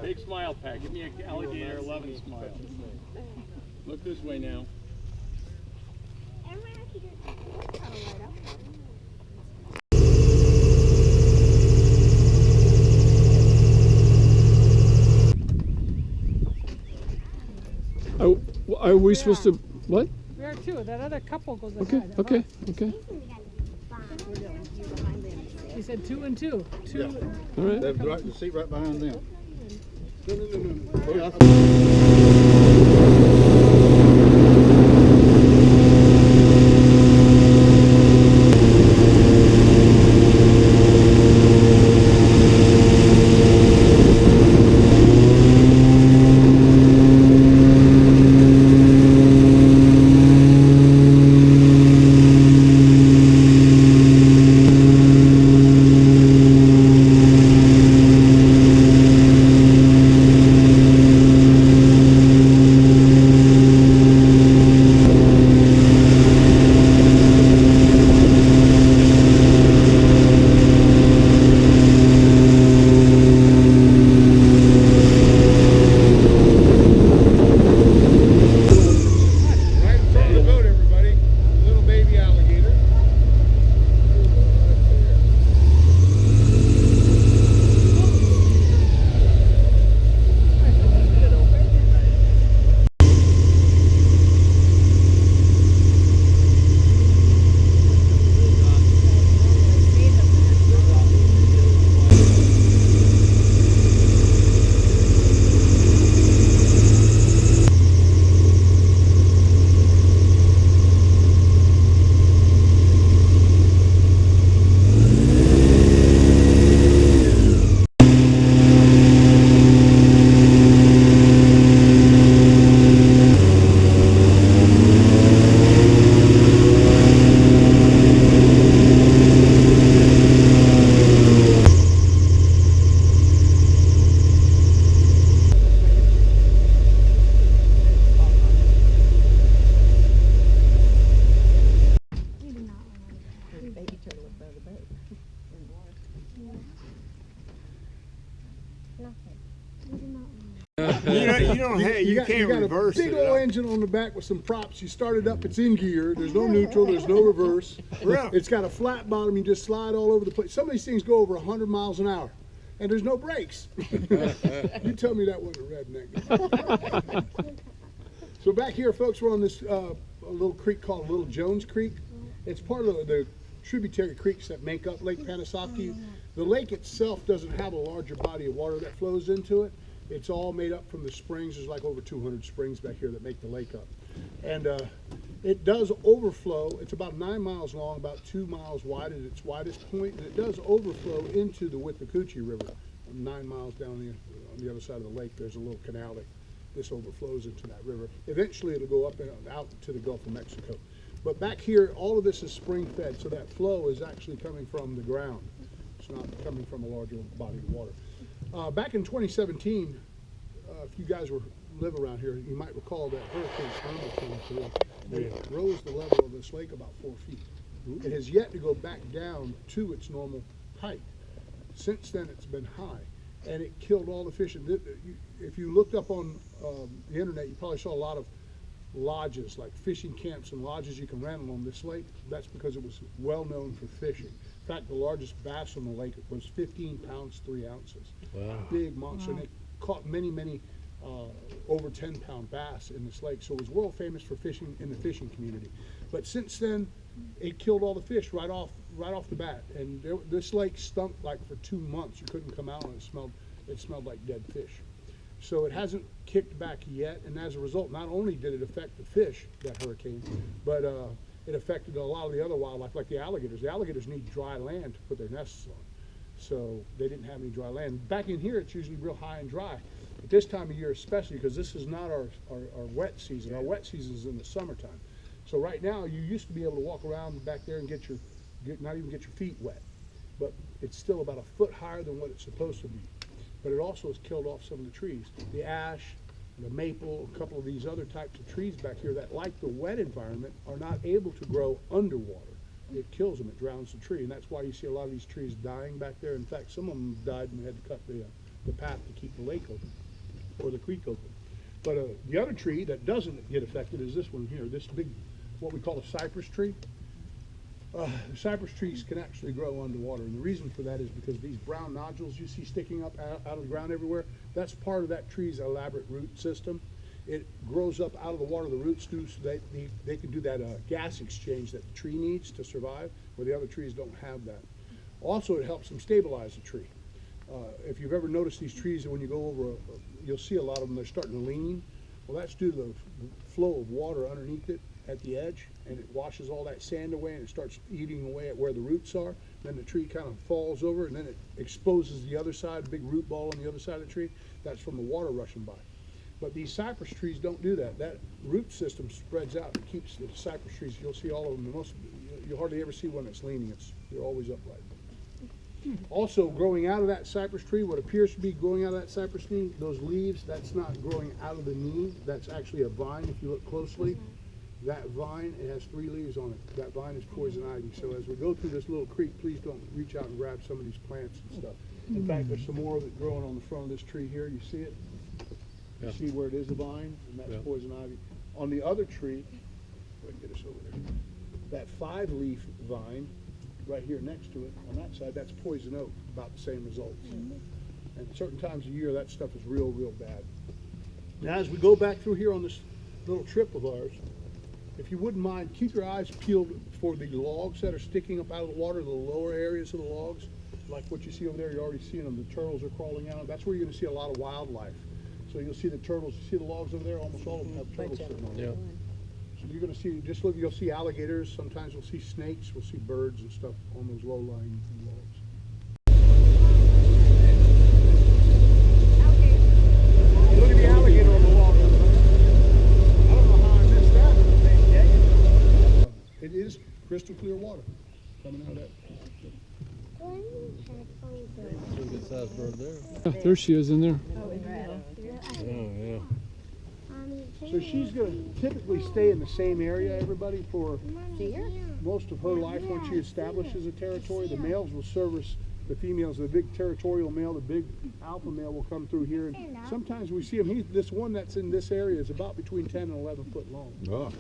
Big smile, Pat. Give me an alligator 11 smile. Look this way now. Are we supposed to, what? We are too. That other couple goes Okay, ahead. okay, okay. He said 2 and 2. Two. Yeah. All right. They're right, the seat right behind them. No. You can't reverse it. You got a big old engine on the back with some props. You start it up, it's in gear. There's no neutral, there's no reverse. Really? It's got a flat bottom. You just slide all over the place. Some of these things go over 100 miles an hour, and there's no brakes. You tell me that wasn't a redneck. So back here, folks, we're on this a little creek called Little Jones Creek. It's part of the tributary creeks that make up Lake Panasoffkee. The lake itself doesn't have a larger body of water that flows into it. It's all made up from the springs. There's like over 200 springs back here that make the lake up. And it does overflow. It's about 9 miles long, about 2 miles wide at its widest point, and it does overflow into the Withlacoochee River. 9 miles down on the other side of the lake, there's a little canal that this overflows into that river. Eventually it'll go up and out to the Gulf of Mexico. But back here, all of this is spring fed, so that flow is actually coming from the ground. It's not coming from a larger body of water. Back in 2017, if you guys live around here, you might recall that Hurricane Irma came through and it rose the level of this lake about 4 feet. It has yet to go back down to its normal height. Since then, it's been high, and it killed all the fish. And if you looked up on the internet, you probably saw a lot of lodges, like fishing camps and lodges you can rent along this lake. That's because it was well known for fishing. In fact, the largest bass on the lake was 15 pounds, 3 ounces. Wow. Big monster. Wow. And it caught many over 10-pound bass in this lake. So it was world famous for fishing in the fishing community. But since then, it killed all the fish right off the bat. And this lake stunk like for 2 months. You couldn't come out, and it smelled like dead fish. So it hasn't kicked back yet, and as a result, not only did it affect the fish, that hurricane, but it affected a lot of the other wildlife, like the alligators. The alligators need dry land to put their nests on, so they didn't have any dry land. Back in here, it's usually real high and dry, but this time of year especially, because this is not our wet season. Our wet season is in the summertime. So right now, you used to be able to walk around back there and not even get your feet wet, but it's still about a foot higher than what it's supposed to be. But it also has killed off some of the trees. The ash, the maple, a couple of these other types of trees back here that like the wet environment are not able to grow underwater. it kills them, it drowns the tree, and that's why you see a lot of these trees dying back there. In fact, some of them died and we had to cut the path to keep the lake open, or the creek open. But the other tree that doesn't get affected is this one here, this big, what we call a cypress tree. Cypress trees can actually grow underwater, and the reason for that is because these brown nodules you see sticking up out of the ground everywhere, that's part of that tree's elaborate root system. It grows up out of the water, the roots do, so they can do that gas exchange that the tree needs to survive, where the other trees don't have that. Also, it helps them stabilize the tree. If you've ever noticed these trees, when you go over, you'll see a lot of them, they're starting to lean. Well, that's due to the flow of water underneath it at the edge, and it washes all that sand away and it starts eating away at where the roots are. Then the tree kind of falls over, and then it exposes the other side, a big root ball on the other side of the tree. That's from the water rushing by. But these cypress trees don't do that. That root system spreads out and keeps the cypress trees. You'll see all of them. You'll hardly ever see one that's leaning. They're always upright. Also, growing out of that cypress tree, what appears to be growing out of that cypress tree, those leaves, that's not growing out of the knee. That's actually a vine. If you look closely, that vine, it has 3 leaves on it. That vine is poison ivy. So as we go through this little creek, please don't reach out and grab some of these plants and stuff. In fact, there's some more of it growing on the front of this tree here. You see it? You see where it is a vine, and that's poison ivy. On the other tree, wait, get us over there. That 5-leaf vine, right here next to it, on that side, that's poison oak, about the same results. And at certain times of year, that stuff is real, real bad. Now, as we go back through here on this little trip of ours, if you wouldn't mind, keep your eyes peeled for the logs that are sticking up out of the water, the lower areas of the logs, like what you see over there. You're already seeing them. The turtles are crawling out. That's where you're going to see a lot of wildlife. So you'll see the turtles. You see the logs over there? Almost all of them have turtles sitting on them. So you're going to see, just look, you'll see alligators. Sometimes we'll see snakes. We'll see birds and stuff on those low-lying logs. Look at the alligator on the log. I don't know how I missed that. It is crystal clear water coming out of that. Good sized bird there. Yeah, there she is in there. Oh, yeah. So she's going to typically stay in the same area, everybody, for most of her life. Once she establishes a territory, the males will service the females. The big territorial male, the big alpha male, will come through here. And sometimes we see him. This one that's in this area is about between 10 and 11 foot long. Oh.